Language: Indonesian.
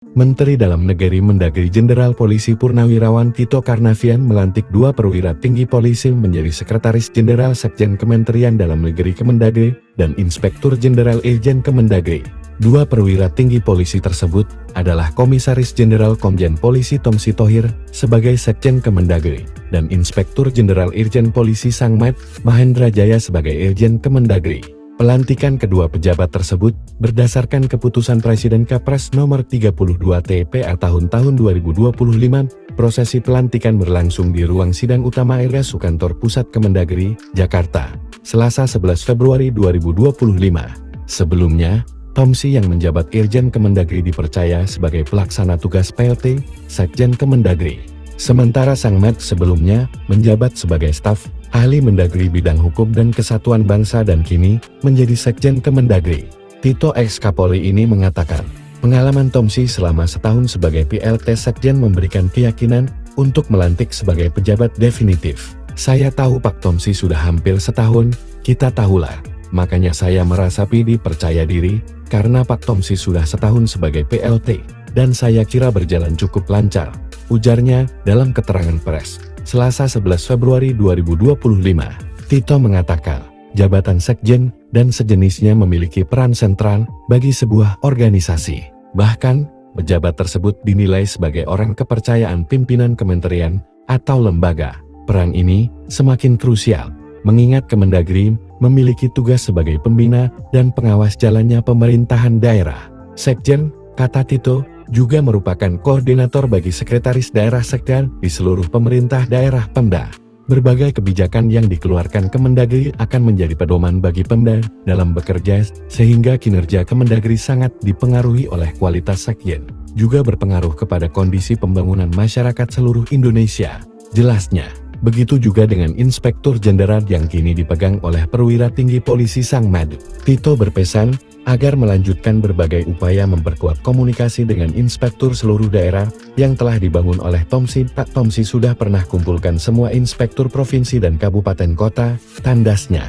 Menteri Dalam Negeri Mendagri Jenderal Polisi Purnawirawan Tito Karnavian melantik 2 perwira tinggi polisi menjadi Sekretaris Jenderal Sekjen Kementerian Dalam Negeri Kemendagri dan Inspektur Jenderal Irjen Kemendagri. 2 perwira tinggi polisi tersebut adalah Komisaris Jenderal Komjen Polisi Tom Sitohir sebagai Sekjen Kemendagri dan Inspektur Jenderal Irjen Polisi Sangmat Mahendra Jaya sebagai Irjen Kemendagri. Pelantikan kedua pejabat tersebut berdasarkan keputusan Presiden Kepres nomor 32 TPA tahun 2025. Prosesi pelantikan berlangsung di ruang sidang utama RSU Kantor Pusat Kemendagri, Jakarta, Selasa 11 Februari 2025. Sebelumnya, Tomsi yang menjabat Irjen Kemendagri dipercaya sebagai pelaksana tugas PLT, Sekjen Kemendagri. Sementara Sangmat sebelumnya menjabat sebagai staf ahli Mendagri bidang hukum dan kesatuan bangsa dan kini menjadi Sekjen Kemendagri. Tito ex Kapolri ini mengatakan, pengalaman Tomsi selama setahun sebagai PLT Sekjen memberikan keyakinan untuk melantik sebagai pejabat definitif. Saya tahu Pak Tomsi sudah hampir setahun, kita tahulah. Makanya saya merasa pede percaya diri, karena Pak Tomsi sudah setahun sebagai PLT, dan saya kira berjalan cukup lancar, ujarnya dalam keterangan pers. Selasa 11 Februari 2025, Tito mengatakan, jabatan sekjen dan sejenisnya memiliki peran sentral bagi sebuah organisasi. Bahkan, pejabat tersebut dinilai sebagai orang kepercayaan pimpinan kementerian atau lembaga. Peran ini semakin krusial, mengingat Kemendagri memiliki tugas sebagai pembina dan pengawas jalannya pemerintahan daerah. Sekjen, kata Tito, juga merupakan koordinator bagi sekretaris daerah sekda di seluruh pemerintah daerah Pemda. Berbagai kebijakan yang dikeluarkan Kemendagri akan menjadi pedoman bagi Pemda dalam bekerja, sehingga kinerja Kemendagri sangat dipengaruhi oleh kualitas sekjen, juga berpengaruh kepada kondisi pembangunan masyarakat seluruh Indonesia. Jelasnya, begitu juga dengan Inspektur Jenderal yang kini dipegang oleh perwira tinggi polisi Sangmat. Tito berpesan agar melanjutkan berbagai upaya memperkuat komunikasi dengan inspektur seluruh daerah yang telah dibangun oleh Tomsi. Pak Tomsi sudah pernah kumpulkan semua inspektur provinsi dan kabupaten kota, tandasnya.